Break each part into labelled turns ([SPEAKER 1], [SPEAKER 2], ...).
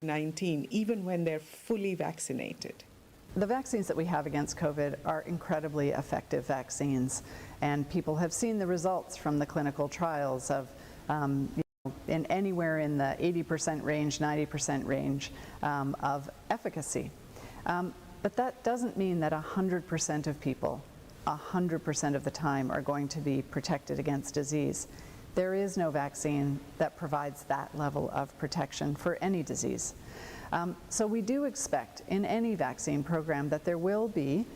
[SPEAKER 1] COVID-19, even when they're fully vaccinated?
[SPEAKER 2] The vaccines that we have against COVID are incredibly effective vaccines, and people have seen the results from the clinical trials of in anywhere in the 80% range, 90% range of efficacy. But that doesn't mean that 100% of people, 100% of the time, are going to be protected against disease. There is no vaccine that provides that level of protection for any disease. So we do expect in any vaccine program that there will be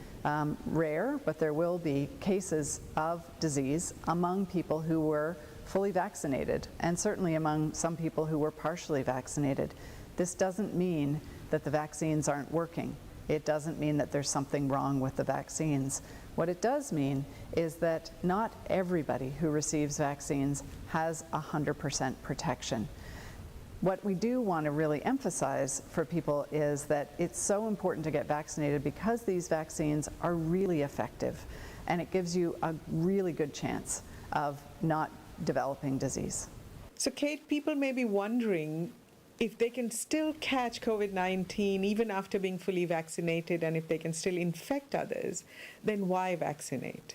[SPEAKER 2] rare, but there will be cases of disease among people who were fully vaccinated, and certainly among some people who were partially vaccinated. This doesn't mean that the vaccines aren't working. It doesn't mean that there's something wrong with the vaccines. What it does mean is that not everybody who receives vaccines has 100% protection. What we do want to really emphasize for people is that it's so important to get vaccinated because these vaccines are really effective, and it gives you a really good chance of not developing disease.
[SPEAKER 1] So Kate, people may be wondering if they can still catch COVID-19 even after being fully vaccinated, and if they can still infect others, then why vaccinate?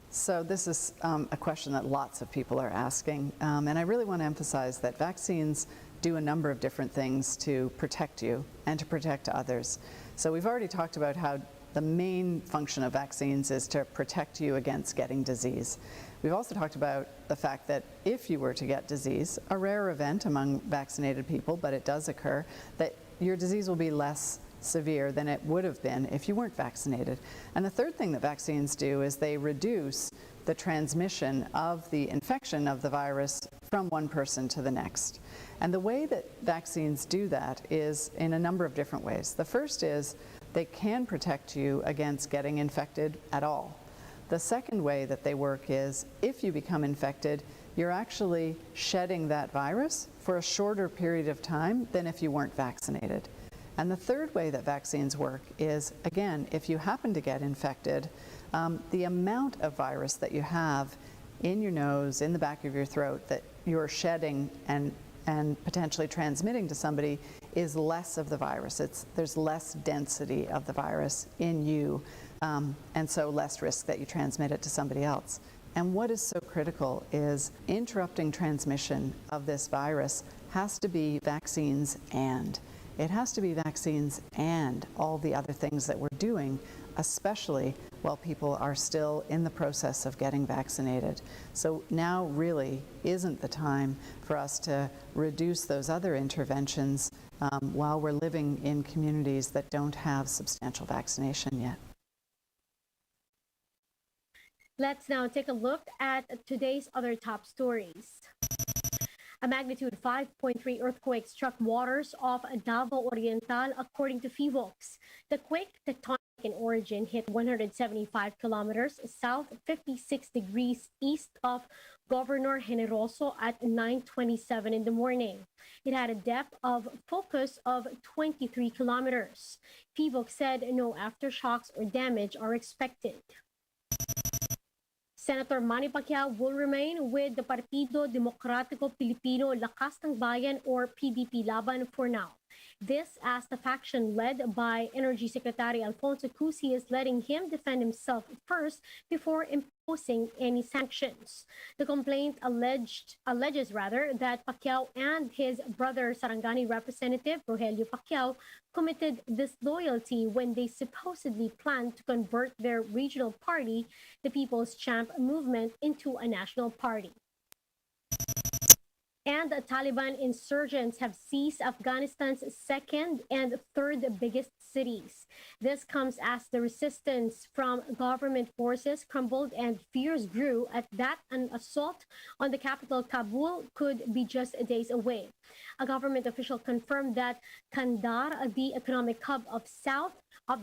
[SPEAKER 2] So this is a question that lots of people are asking, and I really want to emphasize that vaccines do a number of different things to protect you and to protect others. So we've already talked about how the main function of vaccines is to protect you against getting disease. We've also talked about the fact that if you were to get disease, a rare event among vaccinated people, but it does occur, that your disease will be less severe than it would have been if you weren't vaccinated. And the third thing that vaccines do is they reduce the transmission of the infection of the virus from one person to the next. And the way that vaccines do that is in a number of different ways. The first is they can protect you against getting infected at all. The second way that they work is if you become infected, you're actually shedding that virus for a shorter period of time than if you weren't vaccinated. And the third way that vaccines work is, again, if you happen to get infected, the amount of virus that you have in your nose, in the back of your throat, that you're shedding and potentially transmitting to somebody is less of the virus. There's less density of the virus in you, and so less risk that you transmit it to somebody else. And what is so critical is interrupting transmission of this virus has to be vaccines, and it has to be vaccines and all the other things that we're doing, especially while people are still in the process of getting vaccinated. So now really isn't the time for us to reduce those other interventions while we're living in communities that don't have substantial vaccination yet.
[SPEAKER 3] Let's now take a look at today's other top stories. A magnitude 5.3 earthquake struck waters off Davao Oriental, according to FIVOX. The quake, tectonic in origin, hit 175 kilometers south, 56 degrees east of Governor Generoso at 9:27 in the morning. It had a depth of focus of 23 kilometers. FIVOX said no aftershocks or damage are expected. Senator Manny Pacquiao will remain with the Partido Demokratiko Pilipino Lakas ng Bayan, or PDP-Laban, for now. This as the faction led by Energy Secretary Alfonso Cusi is letting him defend himself first before imposing any sanctions. The complaint alleges that Pacquiao and his brother Sarangani representative Rogelio Pacquiao committed disloyalty when they supposedly planned to convert their regional party, the People's Champ Movement, into a national party. And the Taliban insurgents have seized Afghanistan's second and third biggest cities. This comes as the resistance from government forces crumbled and fears grew at that an assault on the capital Kabul could be just days away. A government official confirmed that Kandahar, the economic hub of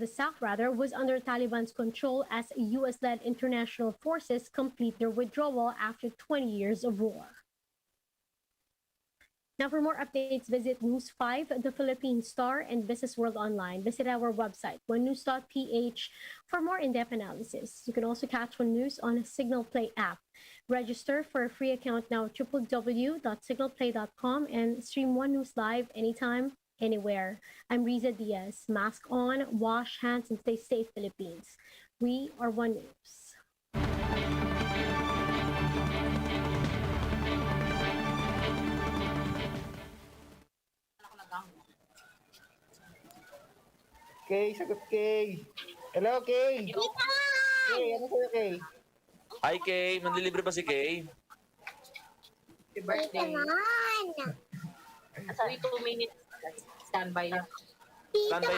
[SPEAKER 3] the south, was under Taliban's control as U.S.-led international forces complete their withdrawal after 20 years of war. Now, for more updates, visit News 5, The Philippine Star, and Business World Online. Visit our website, onenews.ph, for more in-depth analysis. You can also catch One News on the Signal Play app. Register for a free account now at www.signalplay.com and stream One News live anytime, anywhere. I'm Riza Diaz. Mask on, wash hands, and stay safe, Philippines. We are One News.
[SPEAKER 4] Kay, sagot Kay. Hello, Kay. Kay, ano sa'yo, Kay?
[SPEAKER 5] Hi, Kay. Manlilibre ba si Kay?
[SPEAKER 6] Happy birthday. Sorry, 2 minutes. Standby lang.
[SPEAKER 5] Standby